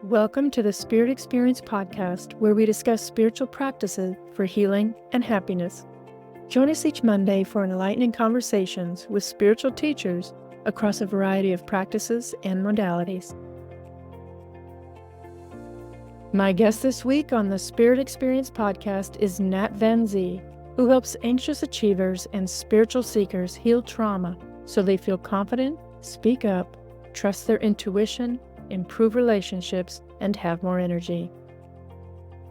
Welcome to the Spirit Experience podcast, where we discuss spiritual practices for healing and happiness. Join us each Monday for enlightening conversations with spiritual teachers across a variety of practices and modalities. My guest this week on the Spirit Experience podcast is Nat van Zee, who helps anxious achievers and spiritual seekers heal trauma so they feel confident, speak up, trust their intuition, improve relationships, and have more energy.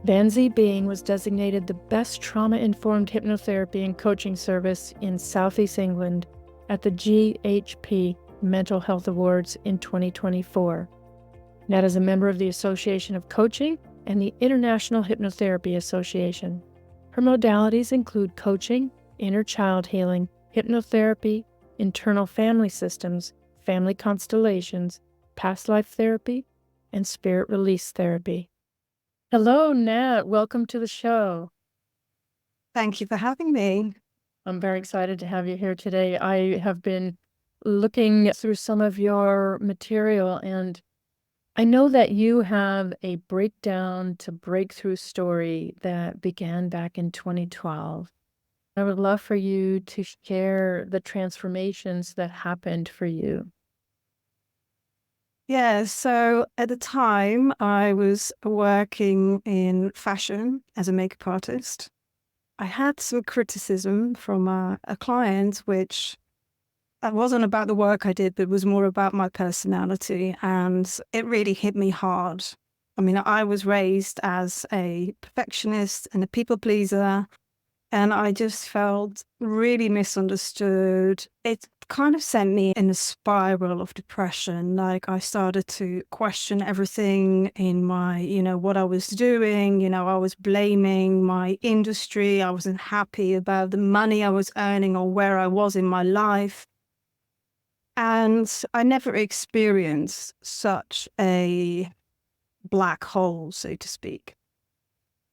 Vanzee Being was designated the best trauma-informed hypnotherapy and coaching service in Southeast England at the GHP Mental Health Awards in 2024. Nat is a member of the Association of Coaching and the International Hypnotherapy Association. Her modalities include coaching, inner child healing, hypnotherapy, internal family systems, family constellations, past life therapy, and spirit release therapy. Hello, Nat. Welcome to the show. Thank you for having me. I'm very excited to have you here today. I have been looking through some of your material, and I know that you have a breakdown to breakthrough story that began back in 2012. I would love for you to share the transformations that happened for you. Yeah, so at the time, I was working in fashion as a makeup artist. I had some criticism from a client, which wasn't about the work I did, but was more about my personality. And it really hit me hard. I mean, I was raised as a perfectionist and a people pleaser. And I just felt really misunderstood. It kind of sent me in a spiral of depression. Like I started to question everything in my, what I was doing. I was blaming my industry. I wasn't happy about the money I was earning or where I was in my life. And I never experienced such a black hole, so to speak.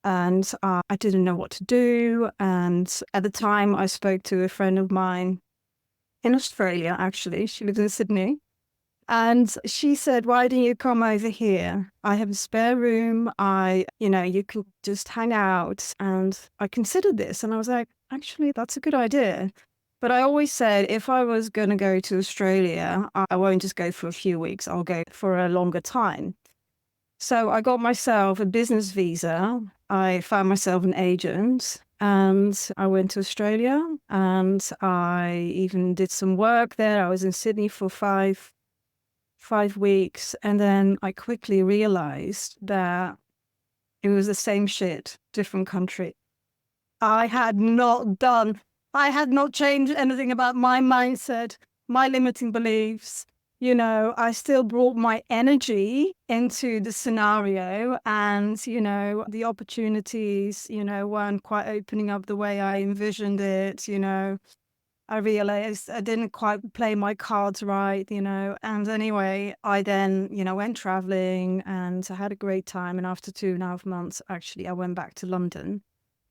And I didn't know what to do. And at the time, I spoke to a friend of mine in Australia, actually. She lives in Sydney. And she said, why don't you come over here? I have a spare room. You can just hang out. And I considered this. And I was like, actually, that's a good idea. But I always said, if I was going to go to Australia, I won't just go for a few weeks. I'll go for a longer time. So I got myself a business visa. I found myself an agent and I went to Australia and I even did some work there. I was in Sydney for five weeks. And then I quickly realized that it was the same shit, different country. I had not changed anything about my mindset, my limiting beliefs. I still brought my energy into the scenario and, the opportunities, weren't quite opening up the way I envisioned it. I realized I didn't quite play my cards right, and anyway, I then, went traveling and I had a great time. And after 2.5 months, actually, I went back to London.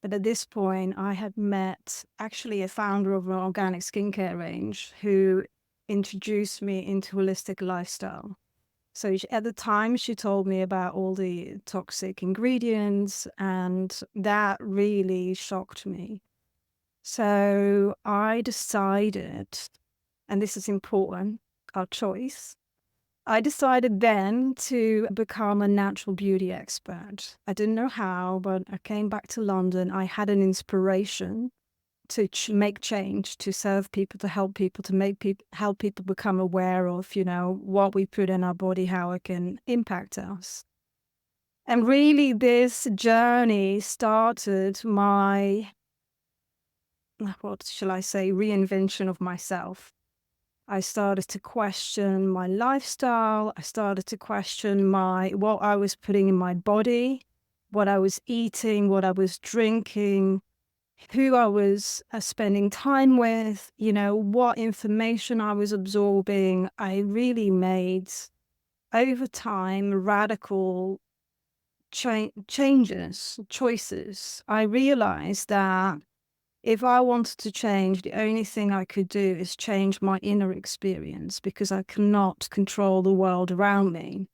But at this point, I had met actually a founder of an organic skincare range who introduced me into holistic lifestyle. So at the time, she told me about all the toxic ingredients, and that really shocked me. So I decided, and this is important, our choice. I decided then to become a natural beauty expert. I didn't know how, but I came back to London. I had an inspiration to make change, to serve people, to help people, to help people become aware of, what we put in our body, how it can impact us. And really this journey started my, what shall I say, reinvention of myself. I started to question my lifestyle. I started to question what I was putting in my body, what I was eating, what I was drinking, who I was spending time with, what information I was absorbing. I really made, over time, radical choices. I realized that if I wanted to change, the only thing I could do is change my inner experience, because I cannot control the world around me.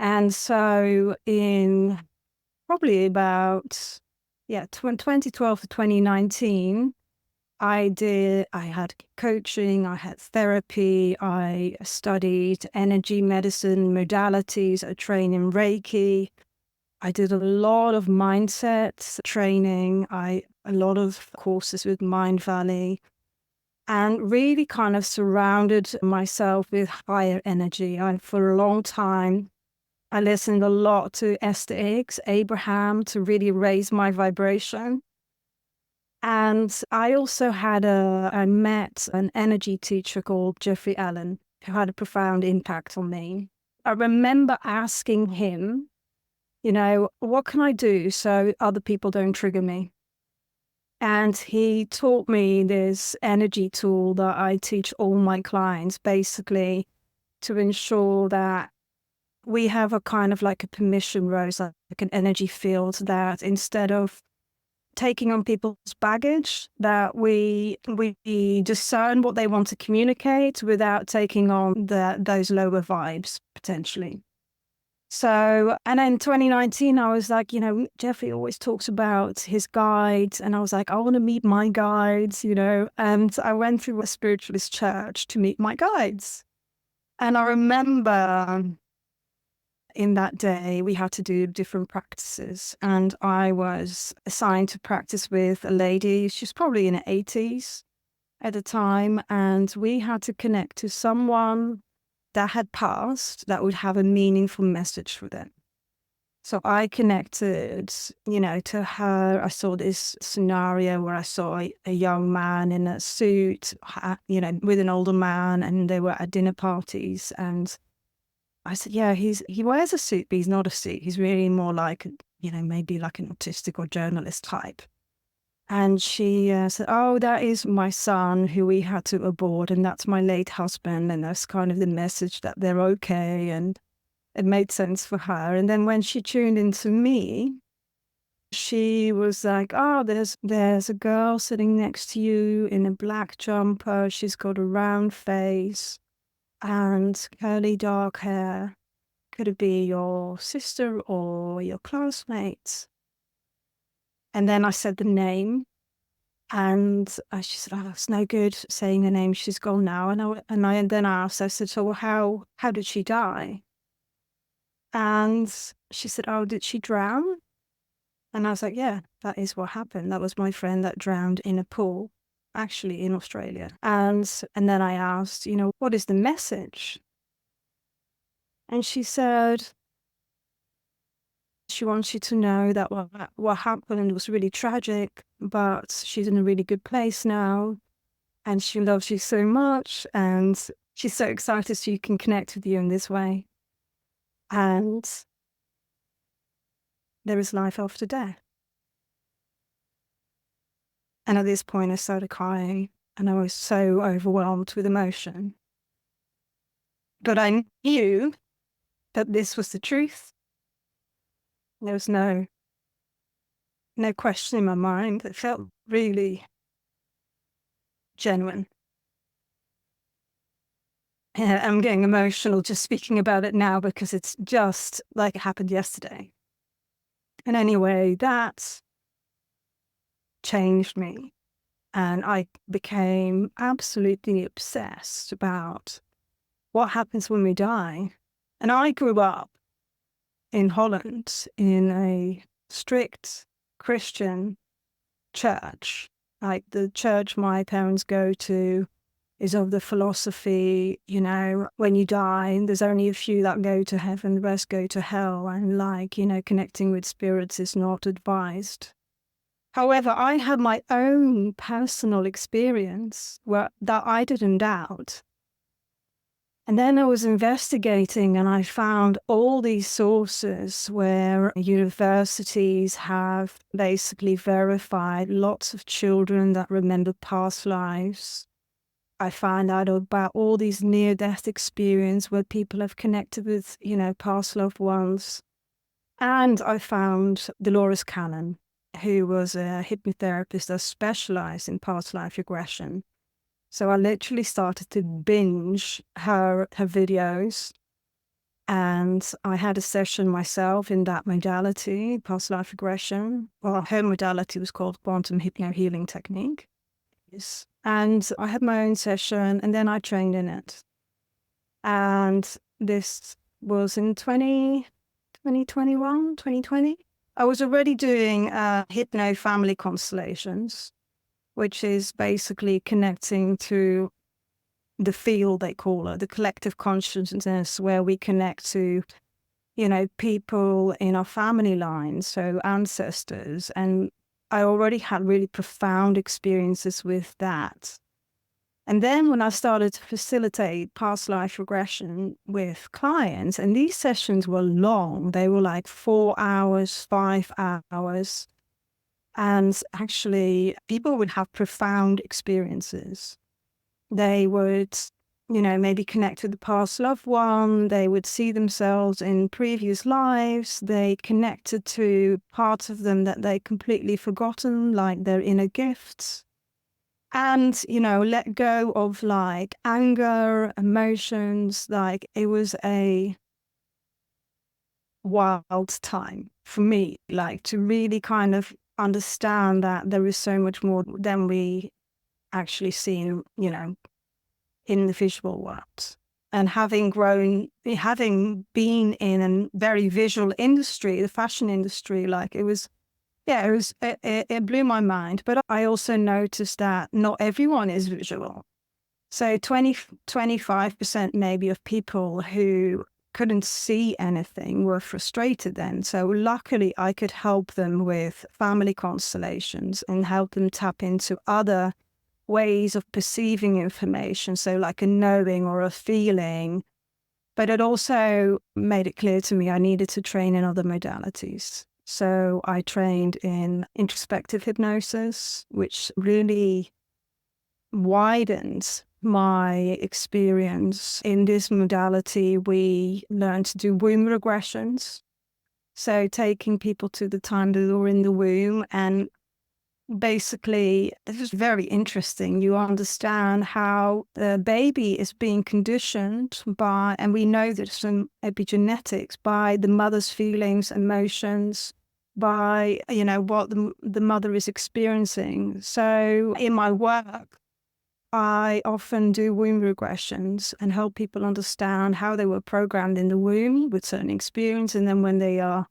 And so in probably about 2012 to 2019, I had coaching, I had therapy, I studied energy medicine modalities, I trained in Reiki. I did a lot of mindset training, a lot of courses with Mind Valley, and really kind of surrounded myself with higher energy. For a long time, I listened a lot to Esther Hicks, Abraham, to really raise my vibration. And I also I met an energy teacher called Jeffrey Allen, who had a profound impact on me. I remember asking him, what can I do so other people don't trigger me? And he taught me this energy tool that I teach all my clients, basically to ensure that we have a kind of like a permission rose, like an energy field, that instead of taking on people's baggage, that we discern what they want to communicate without taking on those lower vibes potentially. So, and in 2019, I was like, Jeffrey always talks about his guides, and I was like, I want to meet my guides, and I went through a spiritualist church to meet my guides. And I remember in that day, we had to do different practices. And I was assigned to practice with a lady. She's probably in her 80s at the time. And we had to connect to someone that had passed that would have a meaningful message for them. So I connected, to her. I saw this scenario where I saw a young man in a suit, with an older man, and they were at dinner parties. And I said, yeah, he wears a suit, but he's not a suit. He's really more like, maybe like an autistic or journalist type. And she said, oh, that is my son who we had to abort, and that's my late husband. And that's kind of the message that they're okay. And it made sense for her. And then when she tuned into me, she was like, oh, there's a girl sitting next to you in a black jumper. She's got a round face and curly dark hair. Could it be your sister or your classmates? And then I said the name, and she said, oh, it's no good saying the name. She's gone now. And I then asked, I said, so how did she die? And she said, oh, did she drown? And I was like, yeah, that is what happened. That was my friend that drowned in a pool, actually in Australia. And then I asked, what is the message? And she said, she wants you to know that what happened was really tragic, but she's in a really good place now, and she loves you so much, and she's so excited she can connect with you in this way. And there is life after death. And at this point, I started crying, and I was so overwhelmed with emotion. But I knew that this was the truth. There was no question in my mind. It felt really genuine. Yeah, I'm getting emotional just speaking about it now because it's just like it happened yesterday. And anyway, that changed me. And I became absolutely obsessed about what happens when we die. And I grew up in Holland in a strict Christian church. Like the church my parents go to is of the philosophy, when you die, there's only a few that go to heaven, the rest go to hell. And connecting with spirits is not advised. However, I had my own personal experience that I didn't doubt. And then I was investigating, and I found all these sources where universities have basically verified lots of children that remember past lives. I found out about all these near-death experiences where people have connected with, past loved ones. And I found Dolores Cannon, who was a hypnotherapist that specialized in past life regression. So I literally started to binge her videos. And I had a session myself in that modality, past life regression. Well, her modality was called quantum hypno healing technique. Yes. And I had my own session and then I trained in it. And this was in 2021, 2020. I was already doing hypno family constellations, which is basically connecting to the field, they call it, the collective consciousness, where we connect to, people in our family lines, so ancestors. And I already had really profound experiences with that. And then when I started to facilitate past life regression with clients, and these sessions were long, they were like 4 hours, 5 hours. And actually, people would have profound experiences. They would, maybe connect with the past loved one. They would see themselves in previous lives. They connected to parts of them that they completely forgotten, like their inner gifts. And, let go of like anger, emotions. Like it was a wild time for me, like to really kind of understand that there is so much more than we actually see in the visual world. And having been in a very visual industry, the fashion industry, like it blew my mind. But I also noticed that not everyone is visual. So 25% maybe of people who couldn't see anything were frustrated then. So luckily I could help them with family constellations and help them tap into other ways of perceiving information. So like a knowing or a feeling. But it also made it clear to me I needed to train in other modalities. So I trained in introspective hypnosis, which really widened my experience. In this modality, we learned to do womb regressions. So taking people to the time that they were in the womb, and basically, this is very interesting. You understand how the baby is being conditioned by, and we know there's some epigenetics, by the mother's feelings, emotions, by, what the mother is experiencing. So in my work, I often do womb regressions and help people understand how they were programmed in the womb with certain experience. And then when they are,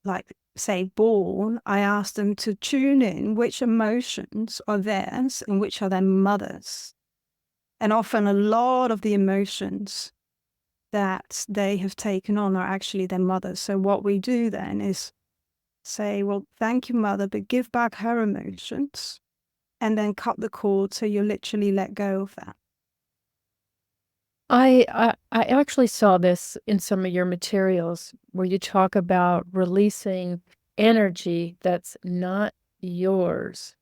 like, say, born, I ask them to tune in which emotions are theirs and which are their mother's. And often a lot of the emotions that they have taken on are actually their mother's. So what we do then is say, well, thank you, mother, but give back her emotions. And then cut the cord so you literally let go of that. I actually saw this in some of your materials where you talk about releasing energy that's not yours.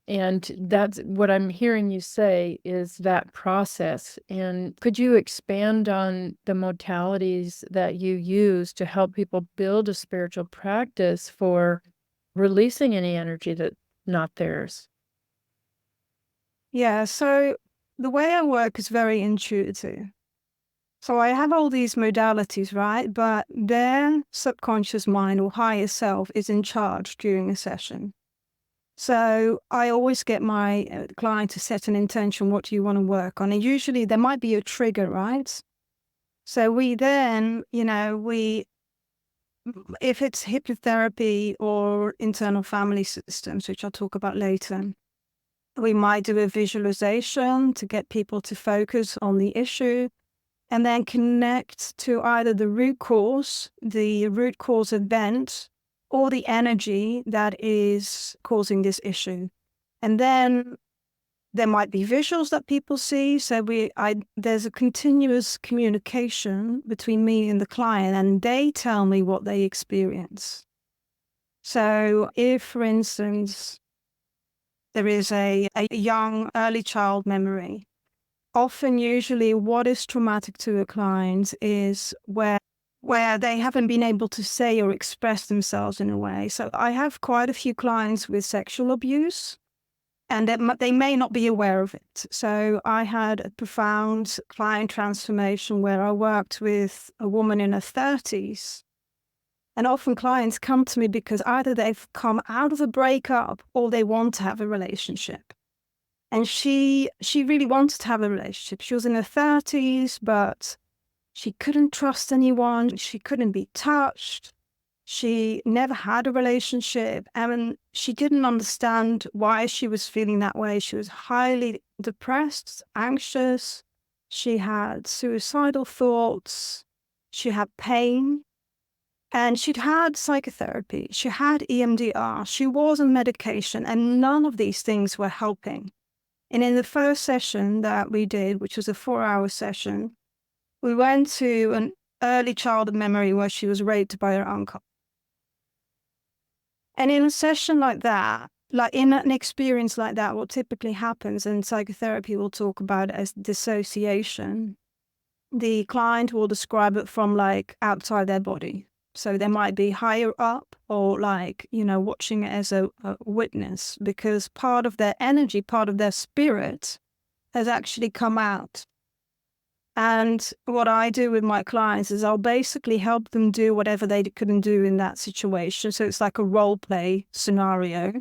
And that's what I'm hearing you say is that process. And could you expand on the modalities that you use to help people build a spiritual practice for releasing any energy that's not theirs? Yeah, so the way I work is very intuitive. So I have all these modalities, right? But their subconscious mind or higher self is in charge during a session. So I always get my client to set an intention. What do you want to work on? And usually there might be a trigger, right? So we then, if it's hypnotherapy or internal family systems, which I'll talk about later, we might do a visualization to get people to focus on the issue and then connect to either the root cause event, or the energy that is causing this issue. And then there might be visuals that people see. So there's a continuous communication between me and the client, and they tell me what they experience. So if, for instance, there is a young early child memory, often usually what is traumatic to a client is where they haven't been able to say or express themselves in a way. So I have quite a few clients with sexual abuse. and they may not be aware of it. So I had a profound client transformation where I worked with a woman in her 30s. And often clients come to me because either they've come out of a breakup or they want to have a relationship. And she really wanted to have a relationship. She was in her 30s, but she couldn't trust anyone. She couldn't be touched. She never had a relationship, and she didn't understand why she was feeling that way. She was highly depressed, anxious. She had suicidal thoughts. She had pain. And she'd had psychotherapy. She had EMDR. She was on medication, and none of these things were helping. And in the first session that we did, which was a 4-hour session, we went to an early childhood memory where she was raped by her uncle. And in a session like that, like in an experience like that, what typically happens, and psychotherapy will talk about it as dissociation, the client will describe it from like outside their body. So they might be higher up or like, watching it as a witness, because part of their energy, part of their spirit has actually come out. And what I do with my clients is I'll basically help them do whatever they couldn't do in that situation. So it's like a role play scenario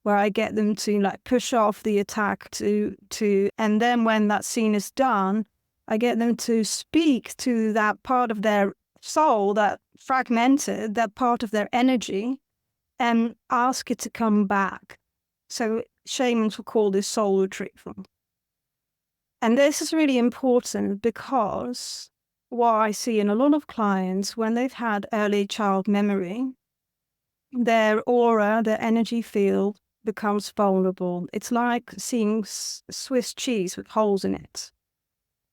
where I get them to like push off the attack and then when that scene is done, I get them to speak to that part of their soul, that fragmented, that part of their energy, and ask it to come back. So shamans will call this soul retrieval. And this is really important because what I see in a lot of clients, when they've had early child memory, their aura, their energy field becomes vulnerable. It's like seeing Swiss cheese with holes in it.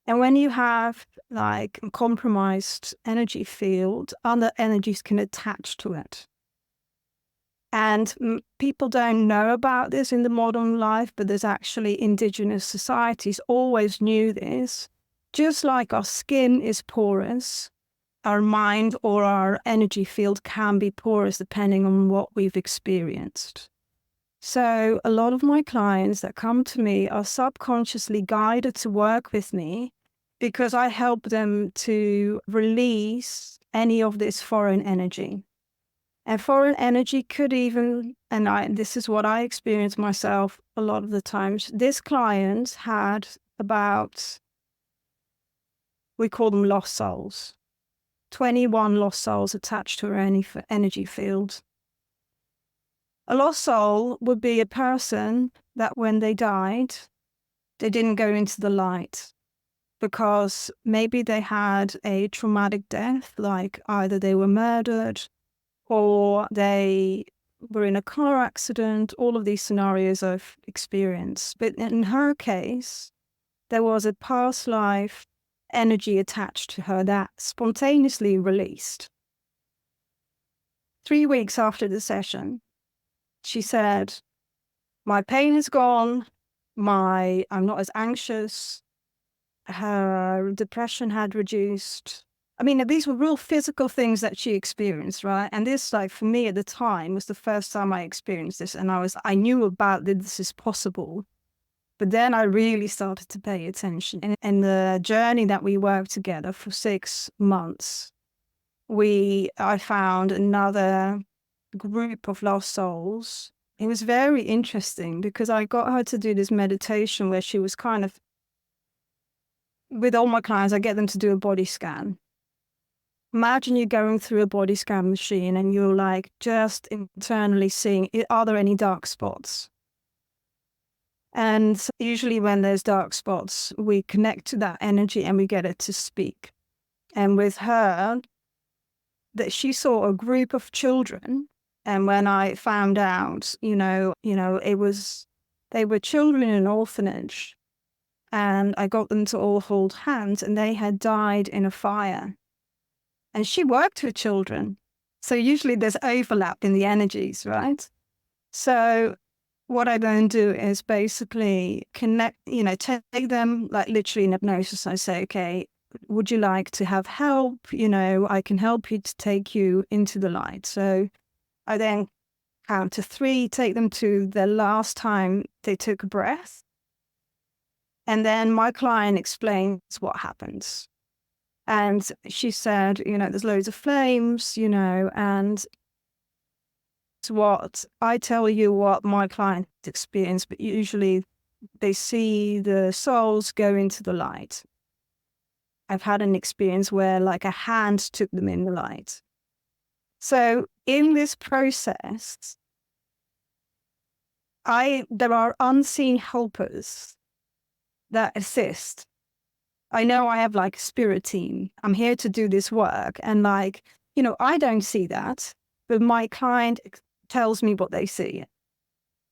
And when you have like a compromised energy field, other energies can attach to it. And people don't know about this in the modern life, but there's actually indigenous societies always knew this. Just like our skin is porous, our mind or our energy field can be porous depending on what we've experienced. So a lot of my clients that come to me are subconsciously guided to work with me because I help them to release any of this foreign energy. And foreign energy could even, this is what I experience myself a lot of the times, this client had about, we call them lost souls, 21 lost souls attached to her energy field. A lost soul would be a person that when they died, they didn't go into the light because maybe they had a traumatic death, like either they were murdered or they were in a car accident. All of these scenarios I've experienced. But in her case, there was a past life energy attached to her that spontaneously released. 3 weeks after the session, she said, my pain is gone, I'm not as anxious, her depression had reduced. I mean, these were real physical things that she experienced, right? And this, like, for me at the time, was the first time I experienced this. And I knew about that this is possible. But then I really started to pay attention. And the journey that we worked together for 6 months, I found another group of lost souls. It was very interesting because I got her to do this meditation where she was kind of, with all my clients, I get them to do a body scan. Imagine you're going through a body scan machine and you're like just internally seeing, are there any dark spots? And usually when there's dark spots, we connect to that energy and we get it to speak. And with her, that she saw a group of children. And when I found out, they were children in an orphanage. And I got them to all hold hands and they had died in a fire. And she worked with children. So usually there's overlap in the energies, right? So what I then do is basically connect, take them like literally in hypnosis. I say, okay, would you like to have help? I can help you to take you into the light. So I then count to 3, take them to the last time they took a breath. And then my client explains what happens. And she said, there's loads of flames, and what I tell you what my client experienced, but usually they see the souls go into the light. I've had an experience where like a hand took them in the light. So in this process, there are unseen helpers that assist. I know I have like a spirit team. I'm here to do this work. And like, I don't see that, but my client tells me what they see.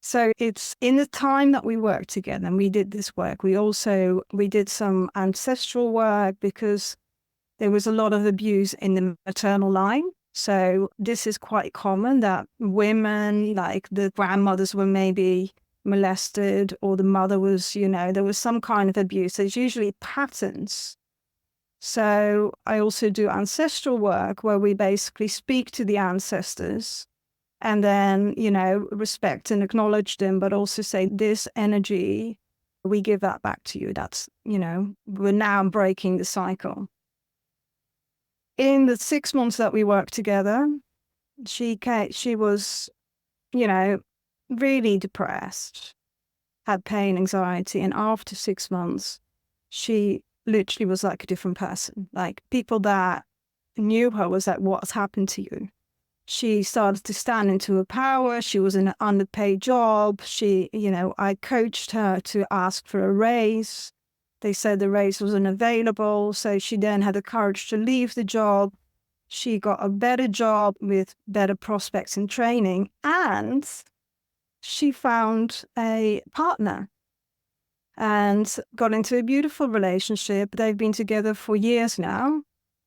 So it's in the time that we worked together and we did this work, we did some ancestral work because there was a lot of abuse in the maternal line. So this is quite common that women, like the grandmothers were maybe molested or the mother was, there was some kind of abuse. There's usually patterns. So I also do ancestral work where we basically speak to the ancestors and then, respect and acknowledge them, but also say this energy, we give that back to you. That's, we're now breaking the cycle. In the 6 months that we worked together, she was, really depressed, had pain, anxiety. And after 6 months, she literally was like a different person. Like people that knew her was like, what's happened to you? She started to stand into her power. She was in an underpaid job. I coached her to ask for a raise. They said the raise wasn't available. So she then had the courage to leave the job. She got a better job with better prospects and training. And she found a partner and got into a beautiful relationship. They've been together for years now.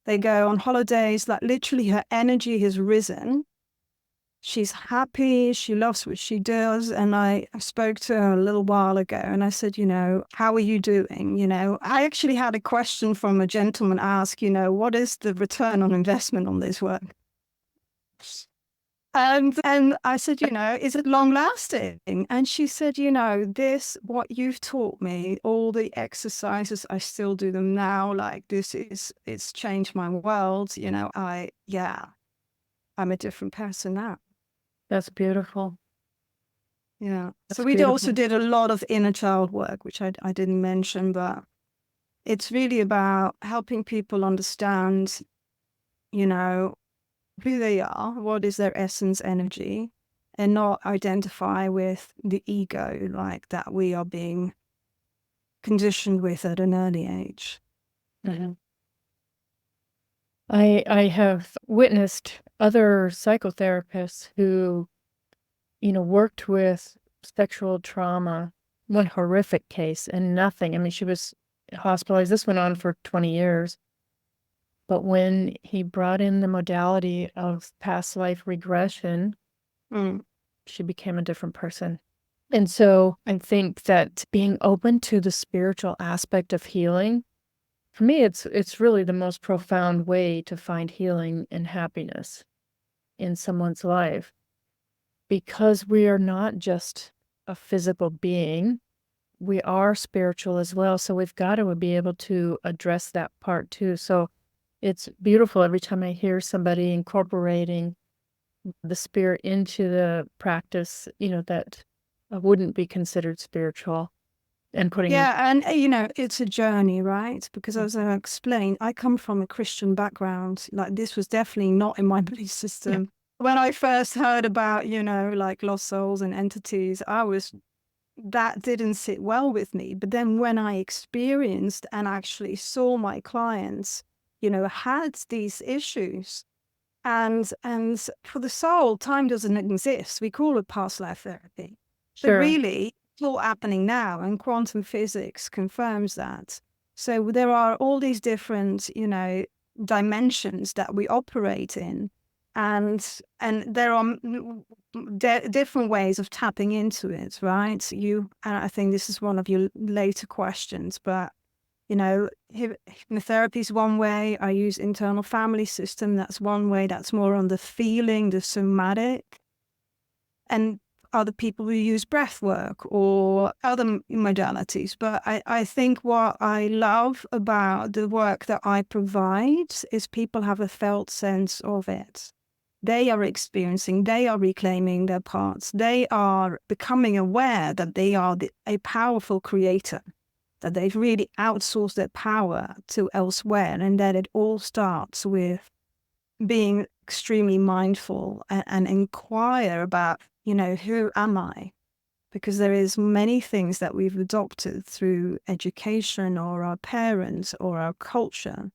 They go on holidays, like literally her energy has risen. She's happy. She loves what she does. And I spoke to her a little while ago and I said, how are you doing? I actually had a question from a gentleman ask, what is the return on investment on this work? And I said, is it long lasting? And she said, what you've taught me, all the exercises, I still do them now. Like it's changed my world. I'm a different person now. That's beautiful. Yeah. That's so we beautiful. also did a lot of inner child work, which I didn't mention, but it's really about helping people understand, who they are, what is their essence energy, and not identify with the ego like that we are being conditioned with at an early age. Mm-hmm. I have witnessed other psychotherapists who, worked with sexual trauma, one horrific case and nothing. I mean, she was hospitalized. This went on for 20 years. But when he brought in the modality of past life regression, she became a different person. And so I think that being open to the spiritual aspect of healing, for me, it's really the most profound way to find healing and happiness in someone's life. Because we are not just a physical being, we are spiritual as well. So we've got to be able to address that part too. So it's beautiful every time I hear somebody incorporating the spirit into the practice, that wouldn't be considered spiritual and putting and it's a journey, right? Because as I explained, I come from a Christian background. Like this was definitely not in my belief system. Yeah. When I first heard about, like lost souls and entities, that didn't sit well with me. But then when I experienced and actually saw my clients, had these issues, and for the soul, time doesn't exist. We call it past life therapy. Sure. But really, it's all happening now, and quantum physics confirms that. So there are all these different, dimensions that we operate in, and there are different ways of tapping into it, right? And I think this is one of your later questions, but hypnotherapy is one way. I use internal family system. That's one way. That's more on the feeling, the somatic. and other people who use breath work or other modalities. But I think what I love about the work that I provide is people have a felt sense of it. They are experiencing, they are reclaiming their parts. They are becoming aware that they are a powerful creator, that they've really outsourced their power to elsewhere, and that it all starts with being extremely mindful and inquire about, who am I? Because there is many things that we've adopted through education or our parents or our culture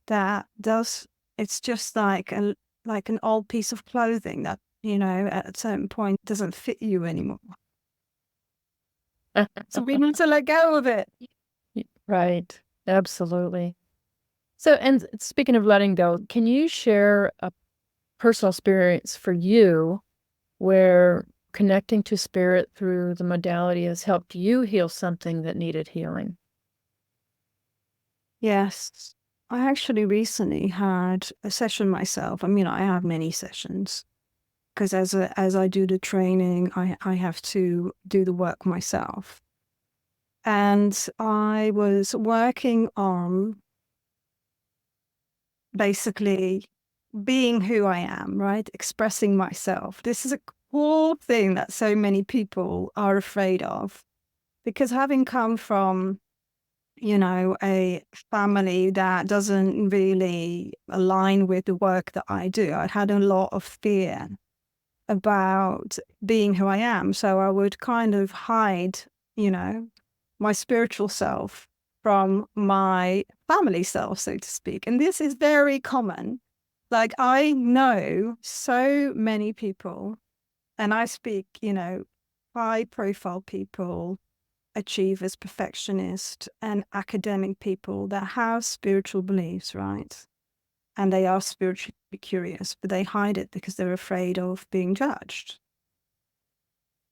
it's just like an old piece of clothing that, at a certain point doesn't fit you anymore. So we need to let go of it. Right. Absolutely. So, and speaking of letting go, can you share a personal experience for you where connecting to spirit through the modality has helped you heal something that needed healing? Yes. I actually recently had a session myself. I mean, I have many sessions because as I do the training, I have to do the work myself. And I was working on basically being who I am, right? Expressing myself. This is a core thing that so many people are afraid of, because having come from, a family that doesn't really align with the work that I do, I had a lot of fear about being who I am. So I would kind of hide, my spiritual self from my family self, so to speak. And this is very common. Like, I know so many people, and I speak, high profile people, achievers, perfectionists, and academic people that have spiritual beliefs, right? And they are spiritually curious, but they hide it because they're afraid of being judged.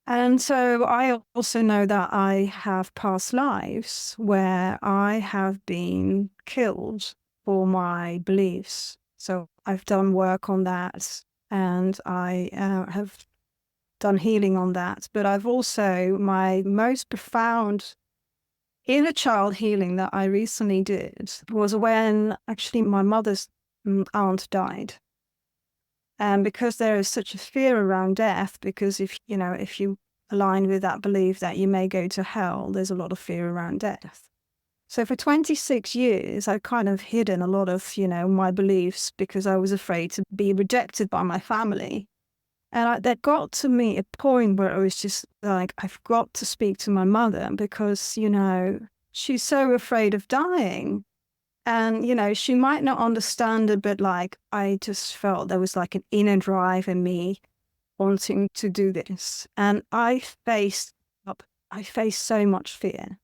And so I also know that I have past lives where I have been killed for my beliefs. So I've done work on that, and I have done healing on that. But I've also, my most profound inner child healing that I recently did was when actually my mother's aunt died. And because there is such a fear around death, because if you align with that belief that you may go to hell, there's a lot of fear around death. So for 26 years, I've kind of hidden a lot of, my beliefs because I was afraid to be rejected by my family. And that got to me a point where I was just like, I've got to speak to my mother because, she's so afraid of dying. And, she might not understand it, but like, I just felt there was like an inner drive in me wanting to do this. And I faced so much fear.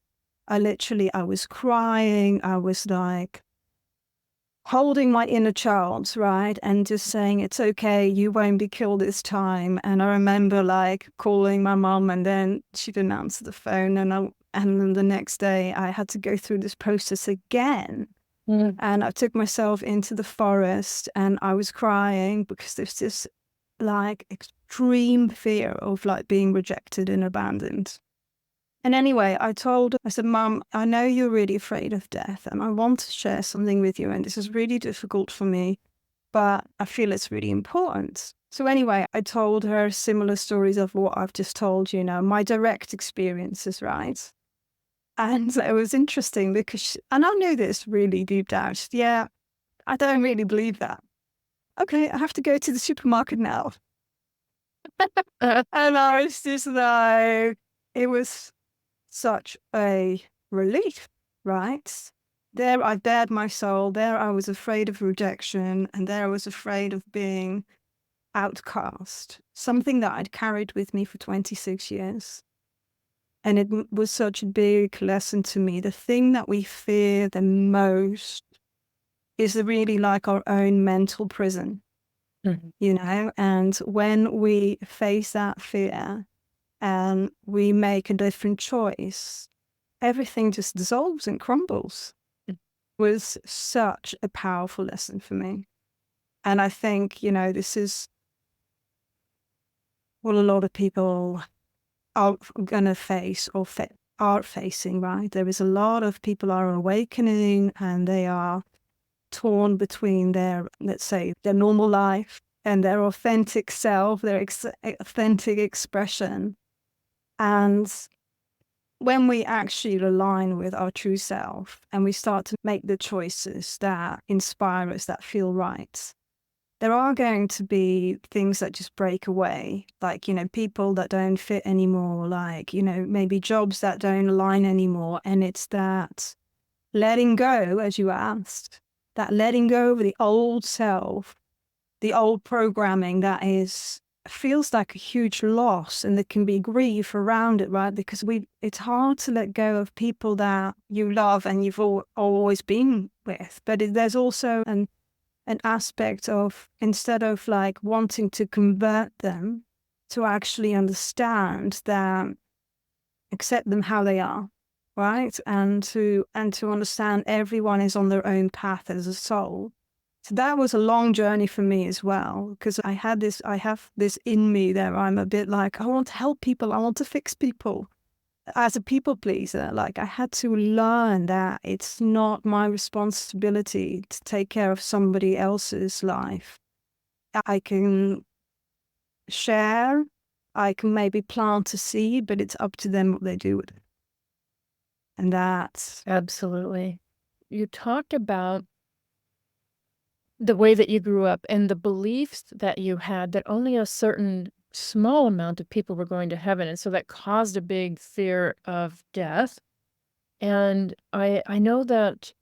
I was crying. I was like holding my inner child, right? And just saying, it's okay, you won't be killed this time. And I remember like calling my mom, and then she didn't answer the phone. And then the next day I had to go through this process again. And I took myself into the forest and I was crying because there's this like extreme fear of like being rejected and abandoned. And anyway, I said, Mum, I know you're really afraid of death and I want to share something with you. And this is really difficult for me, but I feel it's really important. So anyway, I told her similar stories of what I've just told you, my direct experiences, right? And it was interesting because, and I knew this really deep down, yeah, I don't really believe that. Okay, I have to go to the supermarket now. And I was just like, it was such a relief, right? There I bared my soul. There I was afraid of rejection. And there I was afraid of being outcast, something that I'd carried with me for 26 years. And it was such a big lesson to me. The thing that we fear the most is really like our own mental prison, and when we face that fear and we make a different choice, everything just dissolves and crumbles. It was such a powerful lesson for me. And I think, this is what a lot of people are going to face or are facing, right? There is a lot of people are awakening and they are torn between their, let's say, their normal life and their authentic self, their authentic expression. And when we actually align with our true self and we start to make the choices that inspire us, that feel right, there are going to be things that just break away, like, people that don't fit anymore, like, maybe jobs that don't align anymore. And it's that letting go, as you asked, that letting go of the old self, the old programming that feels like a huge loss, and there can be grief around it, right? Because it's hard to let go of people that you love and you've always been with. But there's also an aspect of, instead of like wanting to convert them, to actually understand them, accept them how they are, right? And to understand everyone is on their own path as a soul. So that was a long journey for me as well, because I have this in me that I'm a bit like, I want to help people, I want to fix people. As a people pleaser, like, I had to learn that it's not my responsibility to take care of somebody else's life. I can share, I can maybe plant a seed, but it's up to them what they do with it. And that's... Absolutely. You talked about the way that you grew up and the beliefs that you had that only a certain small amount of people were going to heaven. And so that caused a big fear of death. And I know that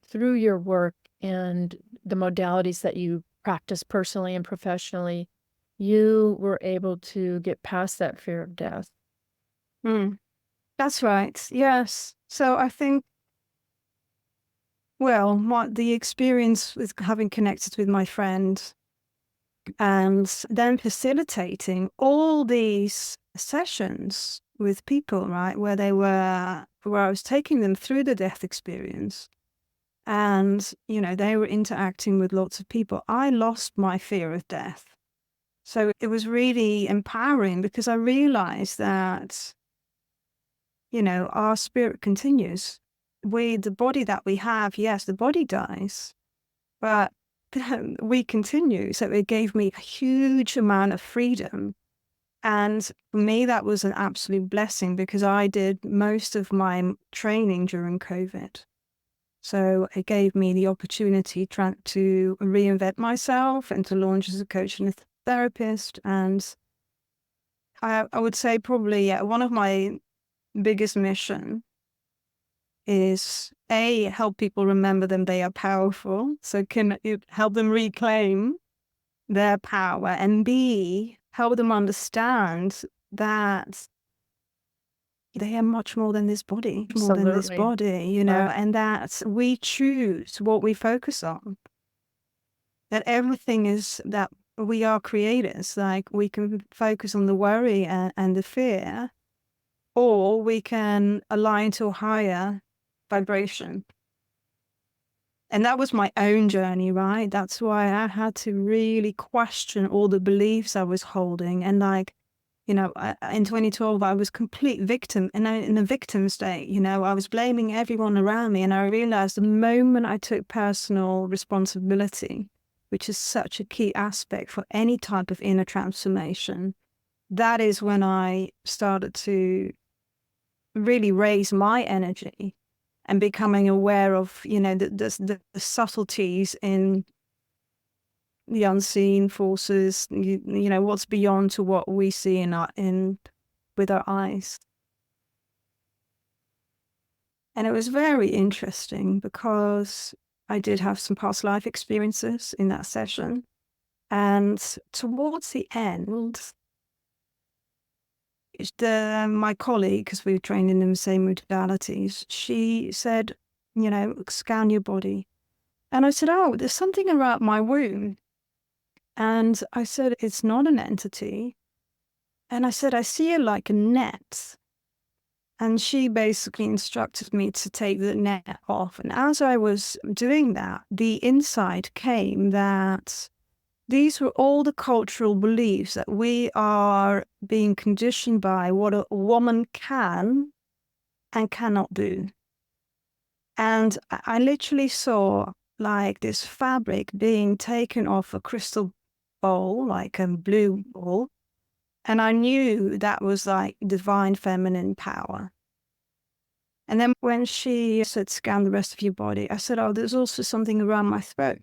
through your work and the modalities that you practice personally and professionally, you were able to get past that fear of death. That's right. Yes. So I think, well, the experience with having connected with my friend and then facilitating all these sessions with people, right, where I was taking them through the death experience, and, they were interacting with lots of people. I lost my fear of death. So it was really empowering, because I realized that, our spirit continues. The body that we have, yes, the body dies, but we continue. So it gave me a huge amount of freedom. And for me, that was an absolute blessing, because I did most of my training during COVID. So it gave me the opportunity to reinvent myself and to launch as a coach and a therapist. And I would say probably, one of my biggest mission is help people remember them, they are powerful. So can it help them reclaim their power, and B, help them understand that they are much more than this body, Absolutely. and that we choose what we focus on. That everything is that we are creators. Like, we can focus on the worry and the fear, or we can align to a higher vibration. And that was my own journey, right? That's why I had to really question all the beliefs I was holding. And in 2012, I was complete victim, and in a victim state. I was blaming everyone around me. And I realized the moment I took personal responsibility, which is such a key aspect for any type of inner transformation, that is when I started to really raise my energy and becoming aware of, the subtleties in the unseen forces, what's beyond to what we see with our eyes. And it was very interesting, because I did have some past life experiences in that session. And towards the end, my colleague, because we were trained in the same modalities, she said, scan your body. And I said, oh, there's something around my womb. And I said, it's not an entity. And I said, I see it like a net. And she basically instructed me to take the net off. And as I was doing that, the insight came that these were all the cultural beliefs that we are being conditioned by what a woman can and cannot do. And I literally saw like this fabric being taken off a crystal bowl, like a blue bowl. And I knew that was like divine feminine power. And then when she said, scan the rest of your body, I said, oh, there's also something around my throat.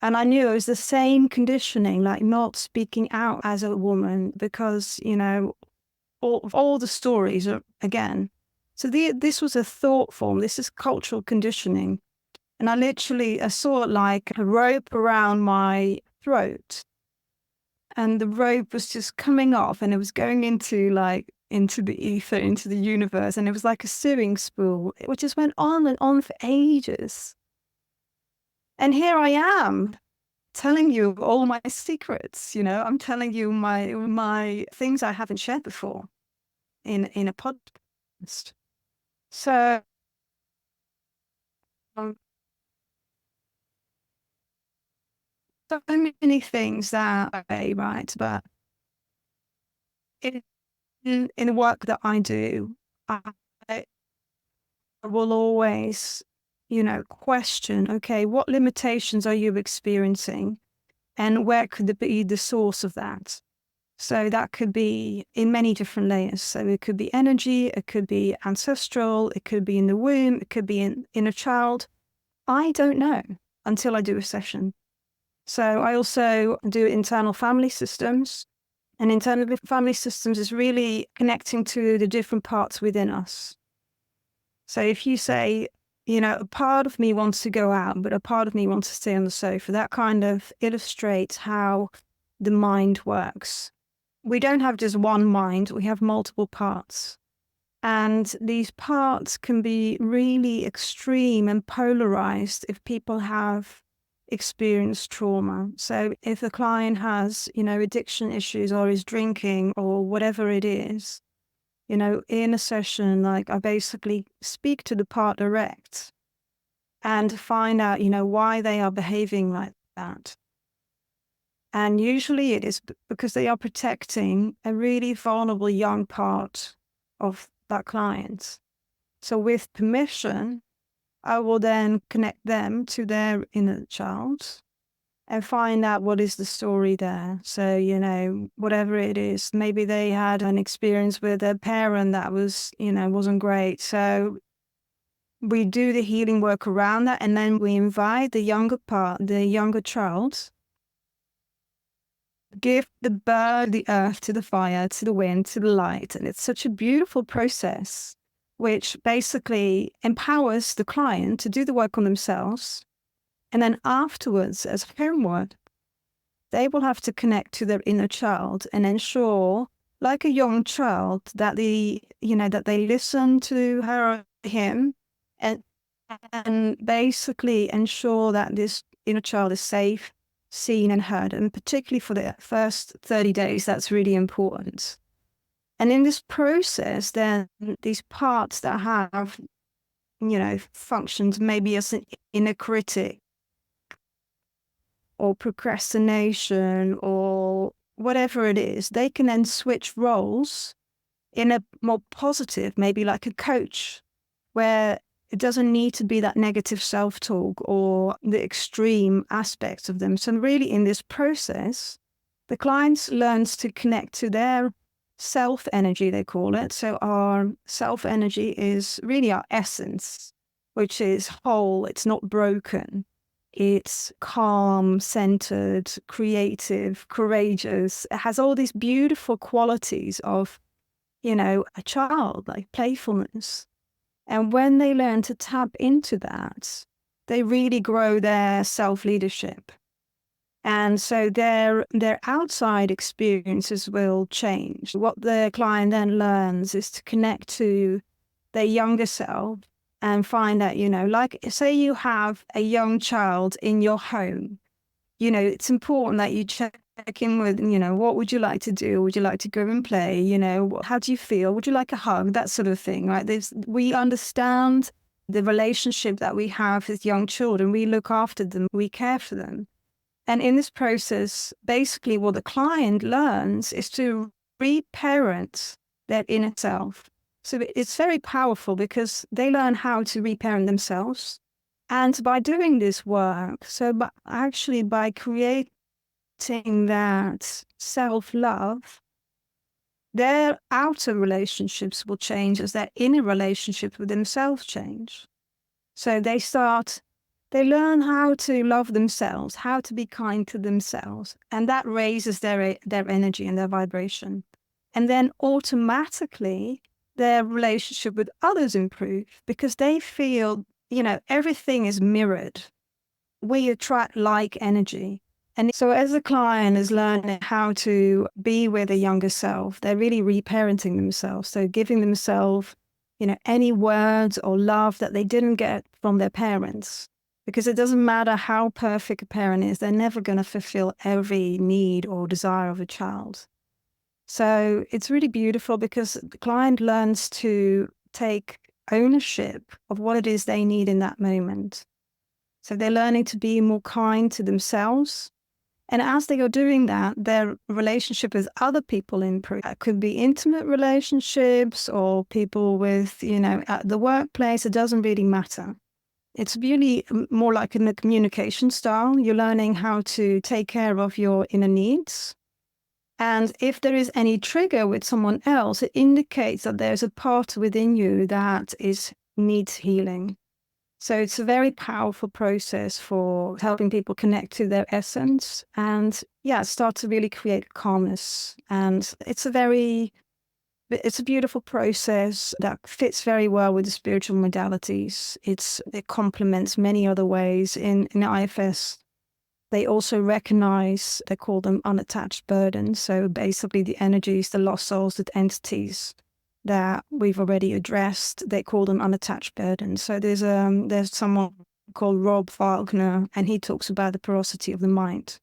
And I knew it was the same conditioning, like not speaking out as a woman because, you know, all the stories are, again. So this was a thought form. This is cultural conditioning. And I saw like a rope around my throat. And the rope was just coming off and it was going into the ether, into the universe. And it was like a sewing spool. It just went on and on for ages. And here I am telling you all my secrets, you know, I'm telling you my things I haven't shared before in a podcast. So so many things that way, right? But in the work that I do, I will always, you know, question, okay, what limitations are you experiencing? And where could be the source of that? So that could be in many different layers. So it could be energy, it could be ancestral, it could be in the womb, it could be in a child. I don't know until I do a session. So I also do internal family systems. And internal family systems is really connecting to the different parts within us. So if you say, you know, a part of me wants to go out, but a part of me wants to stay on the sofa, that kind of illustrates how the mind works. We don't have just one mind, we have multiple parts. And these parts can be really extreme and polarized if people have experienced trauma. So if a client has, you know, addiction issues or is drinking or whatever it is, you know, in a session, like I basically speak to the part direct and find out, you know, why they are behaving like that. And usually it is because they are protecting a really vulnerable young part of that client. So with permission, I will then connect them to their inner child and find out what is the story there. So, you know, whatever it is, maybe they had an experience with a parent that was, you know, wasn't great. So we do the healing work around that. And then we invite the younger child, give the bird, the earth, to the fire, to the wind, to the light. And it's such a beautiful process, which basically empowers the client to do the work on themselves. And then afterwards, as homework, they will have to connect to their inner child and ensure, like a young child, that they listen to her or him and basically ensure that this inner child is safe, seen and heard. And particularly for the first 30 days, that's really important. And in this process, then these parts that have, you know, functions maybe as an inner critic or procrastination or whatever it is, they can then switch roles in a more positive, maybe like a coach, where it doesn't need to be that negative self-talk or the extreme aspects of them. So really in this process, the clients learns to connect to their self-energy, they call it. So our self-energy is really our essence, which is whole, it's not broken. It's calm, centered, creative, courageous. It has all these beautiful qualities of, you know, a child, like playfulness. And when they learn to tap into that, they really grow their self-leadership. And so their outside experiences will change. What the client then learns is to connect to their younger self and find out, you know, like say you have a young child in your home, you know, it's important that you check in with, you know, what would you like to do? Would you like to go and play? You know, how do you feel? Would you like a hug? That sort of thing, right? We understand the relationship that we have with young children. We look after them. We care for them. And in this process, basically what the client learns is to reparent their inner self. So it's very powerful because they learn how to reparent themselves. And by doing this work, by creating that self-love, their outer relationships will change as their inner relationships with themselves change. So they learn how to love themselves, how to be kind to themselves, and that raises their energy and their vibration. And then automatically their relationship with others improve because they feel, everything is mirrored. We attract like energy. And so as a client is learning how to be with a younger self, they're really reparenting themselves. So giving themselves, any words or love that they didn't get from their parents. Because it doesn't matter how perfect a parent is, they're never going to fulfill every need or desire of a child. So it's really beautiful because the client learns to take ownership of what it is they need in that moment. So they're learning to be more kind to themselves. And as they are doing that, their relationship with other people improve. It could be intimate relationships or people with, at the workplace. It doesn't really matter. It's really more like in the communication style. You're learning how to take care of your inner needs. And if there is any trigger with someone else, it indicates that there's a part within you that needs healing. So it's a very powerful process for helping people connect to their essence and start to really create calmness. And it's a beautiful process that fits very well with the spiritual modalities. It complements many other ways in IFS. They also recognize, they call them unattached burdens. So basically the energies, the lost souls, the entities that we've already addressed, they call them unattached burdens. So there's someone called Rob Wagner, and he talks about the porosity of the mind.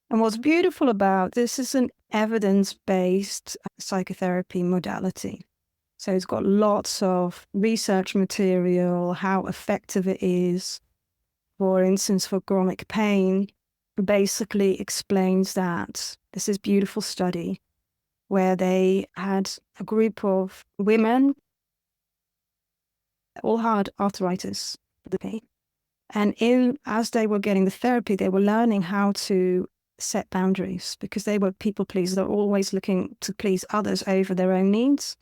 And what's beautiful about this is an evidence-based psychotherapy modality. So it's got lots of research material, how effective it is. For instance, for chronic pain, basically explains that. This is a beautiful study where they had a group of women, all had arthritis, and as they were getting the therapy, they were learning how to set boundaries because they were people pleasers. They're always looking to please others over their own needs.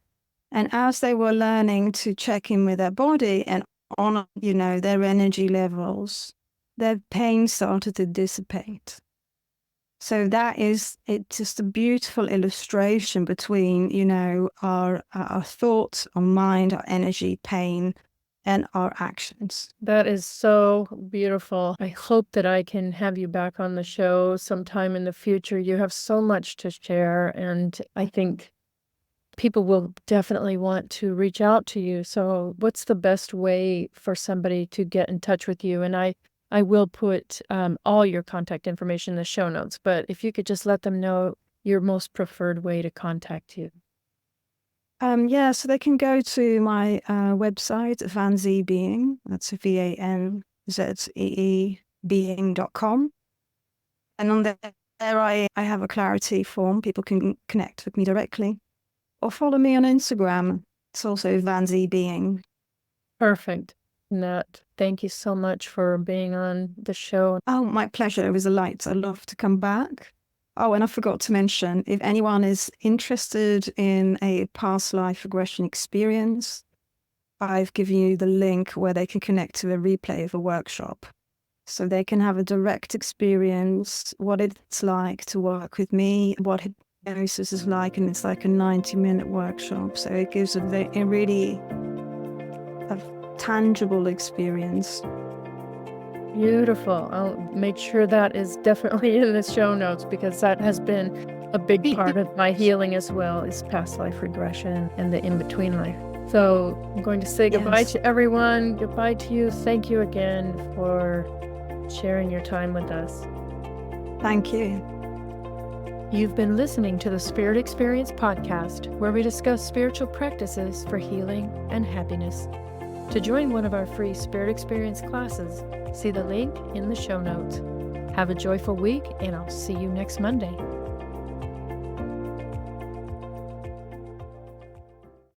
And as they were learning to check in with their body and honor, their energy levels, their pain started to dissipate. So that is just a beautiful illustration between, our thoughts, our mind, our energy, pain, and our actions. That is so beautiful. I hope that I can have you back on the show sometime in the future. You have so much to share, and I think people will definitely want to reach out to you. So what's the best way for somebody to get in touch with you? And I will put all your contact information in the show notes, but if you could just let them know your most preferred way to contact you. So they can go to my website, Vanzee Being. That's VANZEE being.com. And on there I have a clarity form. People can connect with me directly or follow me on Instagram. It's also Vanzee Being. Perfect. Nat, thank you so much for being on the show. Oh, my pleasure. It was a delight. I'd love to come back. Oh, and I forgot to mention, if anyone is interested in a past life regression experience, I've given you the link where they can connect to a replay of a workshop. So they can have a direct experience, what it's like to work with me, what hypnosis is like, and it's like a 90-minute workshop. So it gives a really tangible experience. Beautiful. I'll make sure that is definitely in the show notes because that has been a big part of my healing as well, is past life regression and the in-between life. So I'm going to say goodbye to everyone. Goodbye to you. Thank you again for sharing your time with us. Thank you. You've been listening to the Spirit Experience podcast, where we discuss spiritual practices for healing and happiness. To join one of our free Spirit Experience classes, see the link in the show notes. Have a joyful week, and I'll see you next Monday.